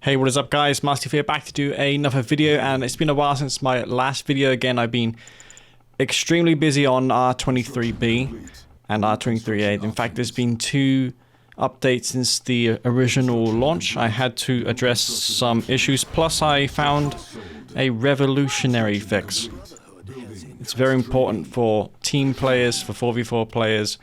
Hey, what is up guys, Master here back to do another video, and it's been a while since my last video. Again, I've been extremely busy on R23B and R23A. In fact, there's been two updates since the original launch. I had to address some issues, plus I found a revolutionary fix. It's very important for team players, for 4v4 players.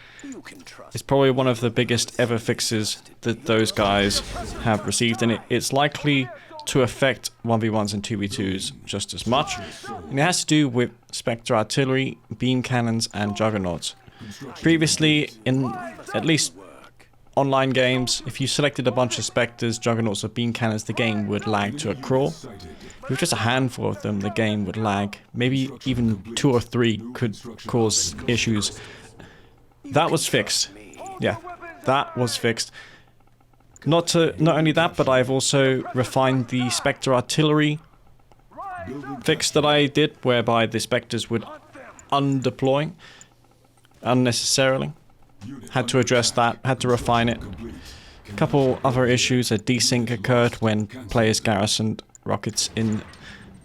It's probably one of the biggest ever fixes that those guys have received, and it's likely to affect 1v1s and 2v2s just as much. And it has to do with Spectre artillery, beam cannons, and juggernauts. Previously, in at least online games, if you selected a bunch of Spectres, juggernauts, or beam cannons, the game would lag to a crawl. With just a handful of them, the game would lag. Maybe even 2 or 3 could cause issues. That was fixed. Yeah, that was fixed. Not only that, but I've also refined the Spectre artillery fix that I did, whereby the Spectres would undeploy unnecessarily. Had to address that, had to refine it. A couple other issues, a desync occurred when players garrisoned rockets in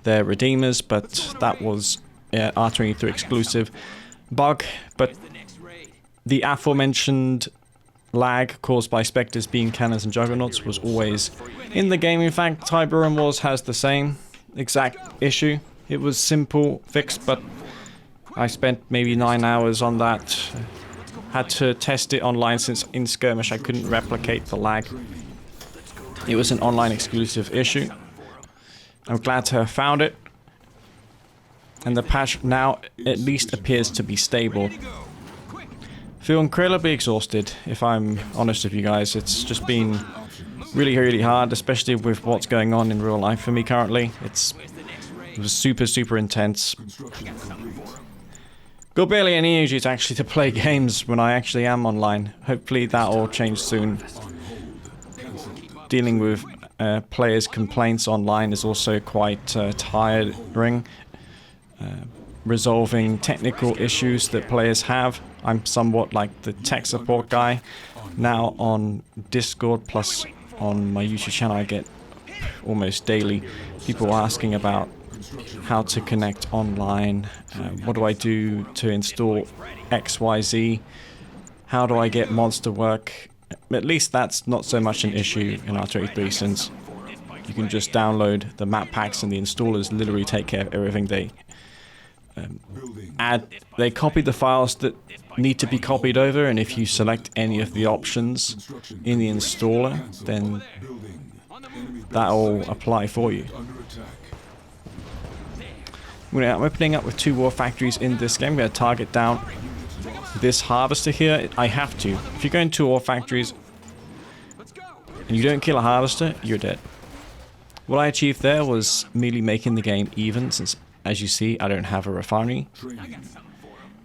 their redeemers, but that was R23 exclusive bug. But the aforementioned lag caused by Spectres, beam cannons, and juggernauts was always in the game. In fact, Tiberium Wars has the same exact issue. It was simple fixed, but I spent maybe 9 hours on that. Had to test it online since in skirmish I couldn't replicate the lag. It was an online exclusive issue. I'm glad to have found it, and the patch now at least appears to be stable. Feel incredibly exhausted, if I'm honest with you guys. It's just been really hard, especially with what's going on in real life for me currently. It was super intense. Got barely any energy to actually play games when I actually am online. Hopefully that will change soon. Dealing with players' complaints online is also quite tiring. Resolving technical issues that players have. I'm somewhat like the tech support guy now on Discord, plus on my YouTube channel I get almost daily people asking about how to connect online, what do I do to install XYZ, how do I get mods to work. At least that's not so much an issue in R23, since you can just download the map packs and the installers literally take care of everything. They copy the files that need to be copied over, and if you select any of the options in the installer, then that will apply for you. I'm opening up with 2 war factories in this game. I'm going to target down this harvester here. I have to. If you go into war factories and you don't kill a harvester, you're dead. What I achieved there was merely making the game even, since as you see, I don't have a refinery.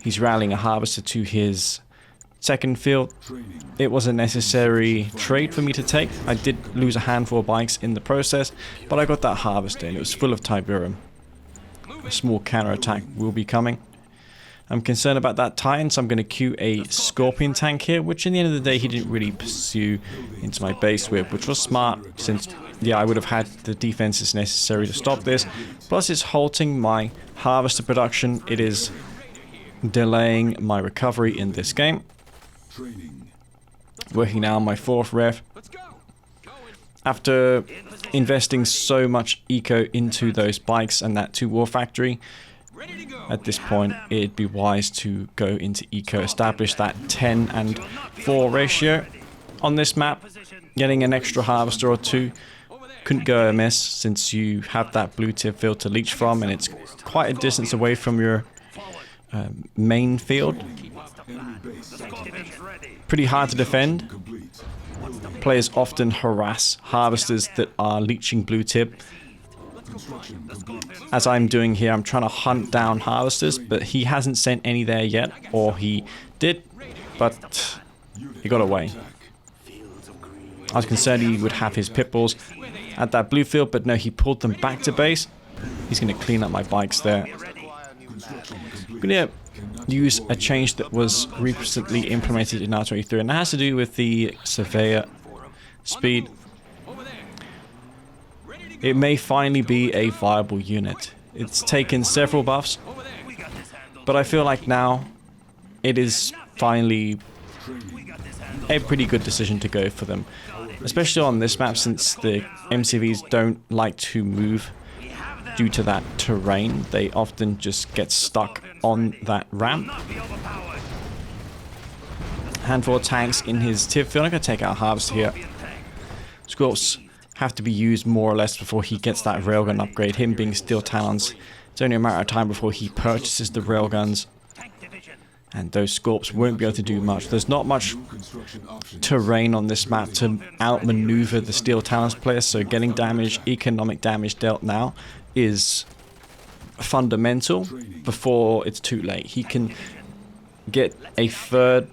He's rallying a harvester to his second field. It was a necessary trade for me to take. I did lose a handful of bikes in the process, but I got that harvester and it was full of Tiberium. A small counterattack will be coming. I'm concerned about that Titan, so I'm going to queue a Scorpion tank here, which in the end of the day he didn't really pursue into my base with, which was smart, since yeah, I would have had the defenses necessary to stop this. Plus it's halting my harvester production. It is delaying my recovery in this game. Working now on my 4th rev. After investing so much eco into those bikes and that 2 war factory, at this point it'd be wise to go into eco, establish that 10 and 4 ratio on this map. Getting an extra harvester or 2 couldn't go amiss, since you have that blue tip field to leech from, and it's quite a distance away from your main field. Pretty hard to defend. Players often harass harvesters that are leeching blue tip. As I'm doing here, I'm trying to hunt down harvesters, but he hasn't sent any there yet, or he did, but he got away. I was concerned he would have his pit bulls at that blue field, but no, he pulled them back to base. He's going to clean up my bikes there. I'm going to use a change that was recently implemented in R23, and that has to do with the surveyor speed. it may finally be a viable unit. It's taken several buffs, but I feel like now it is finally a pretty good decision to go for them. Especially on this map, since the MCVs don't like to move due to that terrain. They often just get stuck on that ramp. Handful of tanks in his tip field. I'm going to take out Harvest here. Scorps have to be used more or less before he gets that railgun upgrade. Him being Steel Talons, it's only a matter of time before he purchases the railguns. And those Scorps won't be able to do much. There's not much terrain on this map to outmaneuver the Steel Talons players, so getting damage, economic damage dealt now is fundamental before it's too late. He can get a third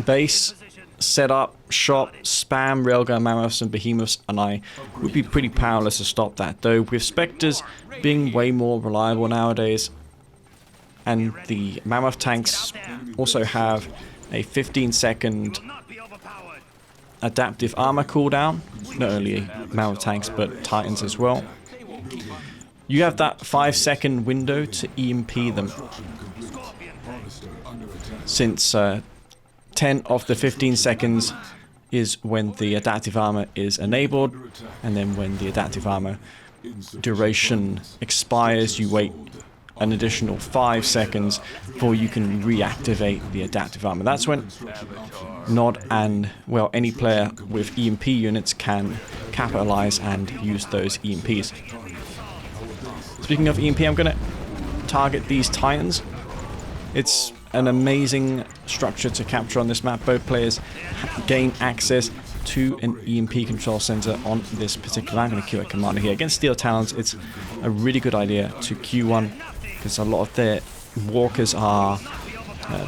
base, set up, shop, spam railgun mammoths and behemoths, and I would be pretty powerless to stop that. Though with Spectres being way more reliable nowadays, and the mammoth tanks also have a 15-second adaptive armor cooldown, not only mammoth tanks but Titans as well. You have that 5-second window to EMP them, since 10 of the 15 seconds is when the adaptive armor is enabled, and then when the adaptive armor duration expires, you wait an additional 5 seconds before you can reactivate the adaptive armor. That's when Nod and, well, any player with EMP units can capitalize and use those EMPs. Speaking of EMP, I'm going to target these Titans. It's an amazing structure to capture on this map. Both players gain access to an EMP control center on this particular. I'm going to queue a commander here. Against Steel Talons, it's a really good idea to queue one, because a lot of their walkers are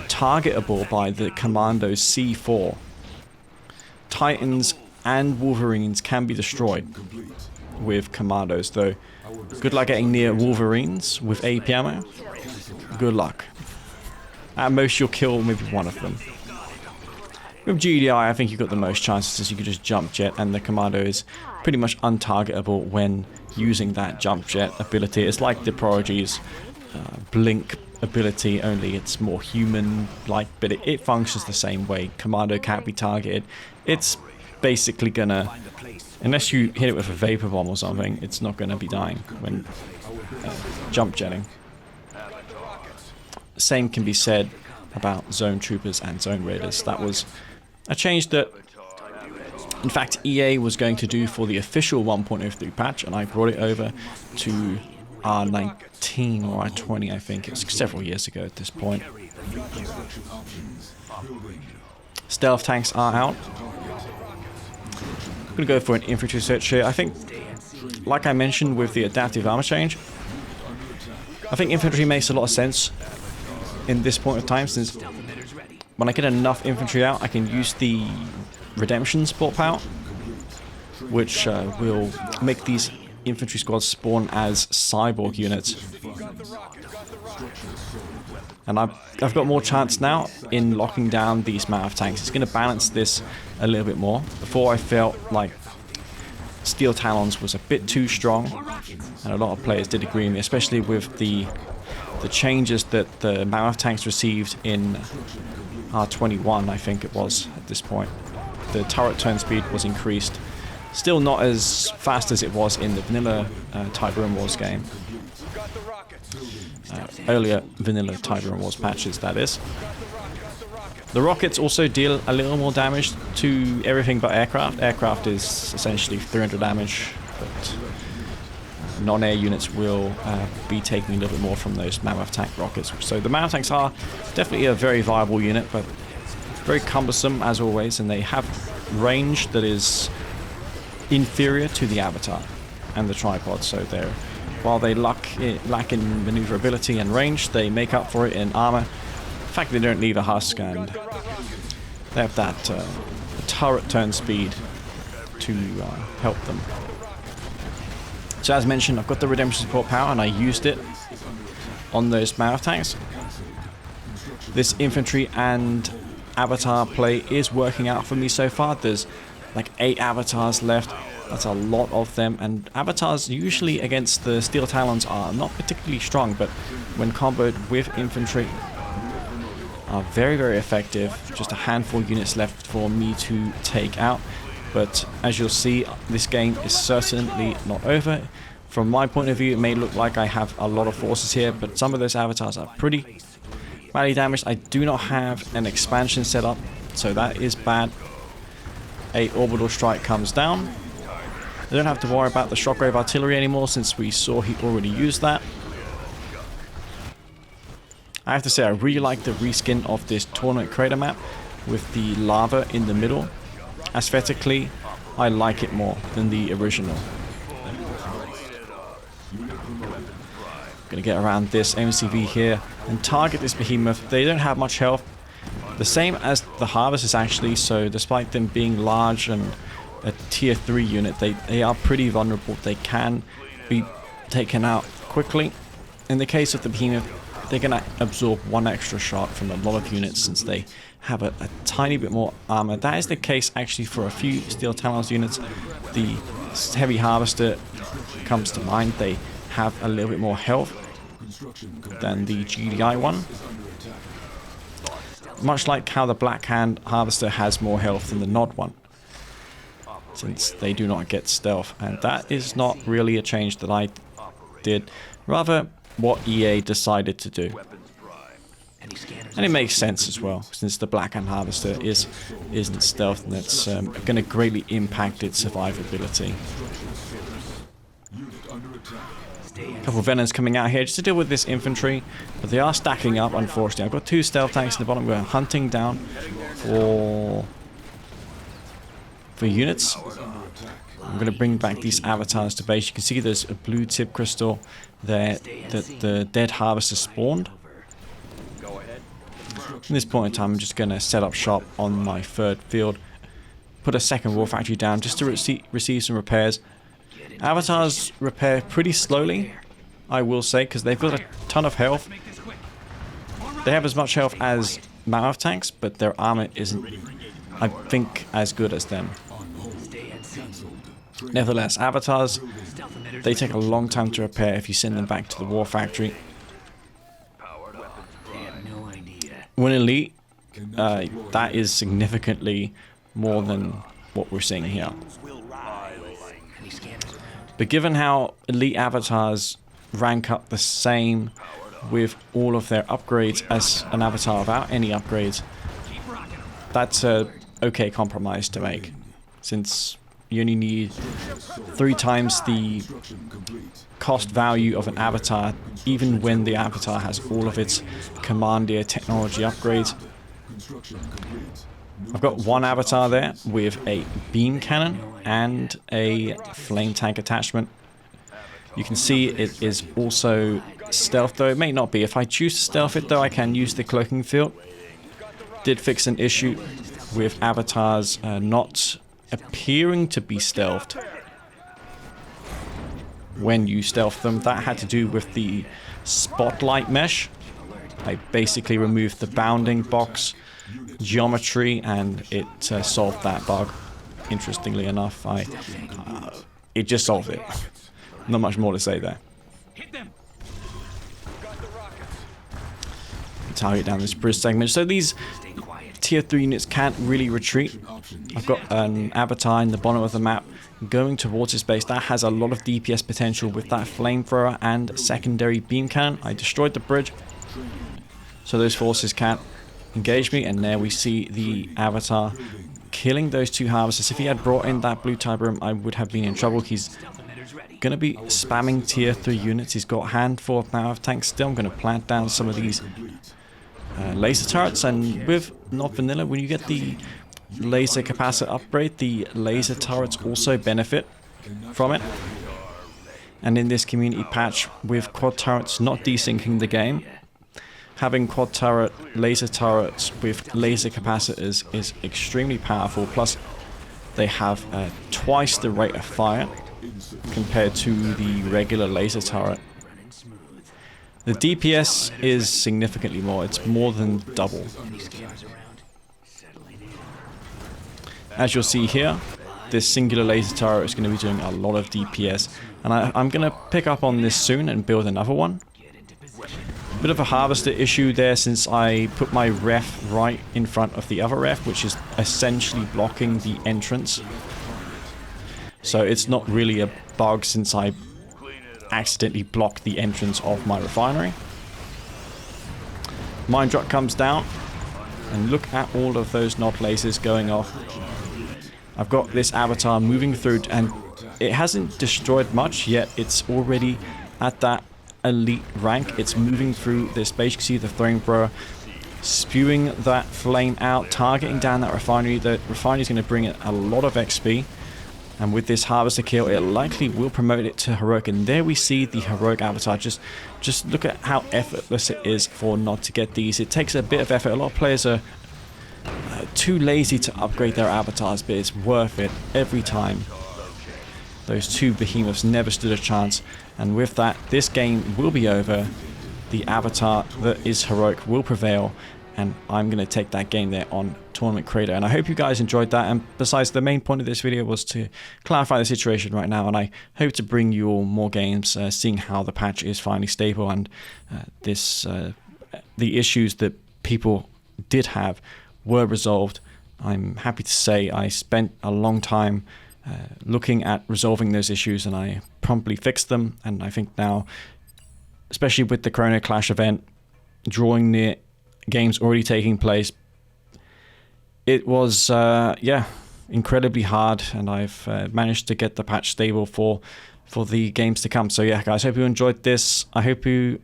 targetable by the commando's C4. Titans and Wolverines can be destroyed with commandos, though good luck getting near Wolverines with AP ammo. Good luck. At most you'll kill maybe one of them. With GDI, I think you've got the most chances, as you can just jump jet, and the commando is pretty much untargetable when using that jump jet ability. It's like the Prodigy's blink ability, only it's more human-like, but it functions the same way. Commando can't be targeted. It's basically gonna, unless you hit it with a vapor bomb or something, it's not gonna be dying when jump jetting. Same can be said about Zone Troopers and Zone Raiders. That was a change that, in fact, EA was going to do for the official 1.03 patch, and I brought it over to R19 or R20, I think. It was several years ago at this point. Stealth tanks are out. I'm going to go for an infantry search here. I think, like I mentioned with the adaptive armor change, I think infantry makes a lot of sense in this point of time, since when I get enough infantry out, I can use the redemption support power, which will make these infantry squads spawn as cyborg units. And I've got more chance now in locking down these mammoth tanks. It's going to balance this a little bit more. Before, I felt like Steel Talons was a bit too strong, and a lot of players did agree with me, especially with the changes that the mammoth tanks received in R21, I think it was at this point. The turret turn speed was increased. Still not as fast as it was in the vanilla Tiberium Wars game. Earlier vanilla Tiberium Wars patches, that is. The rockets also deal a little more damage to everything but aircraft. Aircraft is essentially 300 damage, but non-air units will be taking a little bit more from those mammoth tank rockets. So the mammoth tanks are definitely a very viable unit, but very cumbersome as always, and they have range that is inferior to the Avatar and the tripod. So they're, while they lack in maneuverability and range, they make up for it in armor. In fact, they don't leave a husk, and they have that turret turn speed to help them. So as mentioned, I've got the redemption support power, and I used it on those mammoth tanks. This infantry and avatar play is working out for me so far. There's like 8 avatars left. That's a lot of them, and avatars usually against the steel talons are not particularly strong, but when comboed with infantry are very, very effective. Just a handful of units left for me to take out, but as you'll see, this game is certainly not over. From my point of view, it may look like I have a lot of forces here, but some of those avatars are pretty badly damaged. I do not have an expansion set up, so that is bad. A orbital strike comes down. I don't have to worry about the shockwave artillery anymore since we saw he already used that. I have to say I really like the reskin of this tournament crater map with the lava in the middle. Aesthetically, I like it more than the original. Gonna get around this MCV here and target this behemoth. They don't have much health. The same as the harvesters actually, so despite them being large and a tier 3 unit, they are pretty vulnerable. They can be taken out quickly. In the case of the behemoth, they're going to absorb one extra shot from a lot of units since they have a tiny bit more armor. That is the case actually for a few steel talons units. The heavy harvester comes to mind. They have a little bit more health than the GDI one. Much like how the Black Hand harvester has more health than the Nod one, since they do not get stealth, and that is not really a change that I did, rather what EA decided to do. And it makes sense as well, since the Black Hand harvester isn't stealth, and that's going to greatly impact its survivability. A couple of Venoms coming out here just to deal with this infantry, but they are stacking up, unfortunately. I've got 2 stealth tanks in the bottom. We're hunting down for units. I'm going to bring back these avatars to base. You can see there's a blue tip crystal there that the dead harvester spawned. At this point in time, I'm just going to set up shop on my 3rd field, put a 2nd war factory down just to receive some repairs. Avatars repair pretty slowly, I will say, because they've got a ton of health. They have as much health as Mammoth tanks, but their armor isn't, I think, as good as them. Nevertheless, avatars, they take a long time to repair if you send them back to the war factory. When elite, that is significantly more than what we're seeing here. But given how elite avatars rank up the same with all of their upgrades as an avatar without any upgrades, that's a okay compromise to make, since you only need 3 times the cost value of an avatar, even when the avatar has all of its commandeer technology upgrades. I've got 1 avatar there with a beam cannon and a flame tank attachment. You can see it is also stealth, though it may not be. If I choose to stealth it, though, I can use the cloaking field. Did fix an issue with avatars not appearing to be stealthed when you stealth them. That had to do with the spotlight mesh. I basically removed the bounding box geometry and it solved that bug. Interestingly enough, it just solved it. Not much more to say there. Target down this bridge segment. So these tier 3 units can't really retreat. I've got an avatar in the bottom of the map going towards his base. That has a lot of DPS potential with that flamethrower and secondary beam cannon. I destroyed the bridge, so those forces can't engage me, and there we see the avatar killing those 2 harvesters. If he had brought in that blue type room, I would have been in trouble. He's going to be spamming tier 3 units. He's got a handful of Mammoth tanks still. I'm going to plant down some of these laser turrets, and with not vanilla, when you get the laser capacitor upgrade, the laser turrets also benefit from it. And in this community patch, with quad turrets not desyncing the game, having quad turret laser turrets with laser capacitors is extremely powerful. Plus, they have twice the rate of fire compared to the regular laser turret. The DPS is significantly more. It's more than double. As you'll see here, this singular laser turret is going to be doing a lot of DPS, and I'm going to pick up on this soon and build another one. Bit of a harvester issue there, since I put my ref right in front of the other ref, which is essentially blocking the entrance. So it's not really a bug, since I accidentally blocked the entrance of my refinery. Mine truck comes down, and look at all of those nod lasers going off. I've got this avatar moving through, and it hasn't destroyed much yet. It's already at that elite rank. It's moving through this space. You can see the flamethrower spewing that flame out, targeting down that refinery. The refinery is going to bring it a lot of XP, and with this harvester kill, it likely will promote it to heroic. And there we see the heroic avatar. Just look at how effortless it is for Nod to get these. It takes a bit of effort. A lot of players are too lazy to upgrade their avatars, but it's worth it every time. Those two behemoths never stood a chance, and with that, this game will be over. The avatar that is heroic will prevail, and I'm going to take that game there on Tournament Creator. And I hope you guys enjoyed that. And besides, the main point of this video was to clarify the situation right now, and I hope to bring you all more games, seeing how the patch is finally stable, and the issues that people did have were resolved. I'm happy to say I spent a long time looking at resolving those issues, and I promptly fixed them. And I think now, especially with the Chrono Clash event drawing near, games already taking place, it was yeah, incredibly hard, and I've managed to get the patch stable for the games to come. So yeah, guys, hope you enjoyed this. I hope you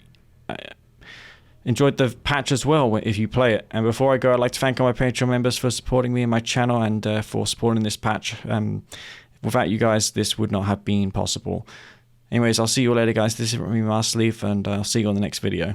enjoyed the patch as well if you play it. And before I go, I'd like to thank all my Patreon members for supporting me and my channel, and for supporting this patch. Without you guys, this would not have been possible. Anyways, I'll see you all later, guys. This is me, Master Leaf, and I'll see you on the next video.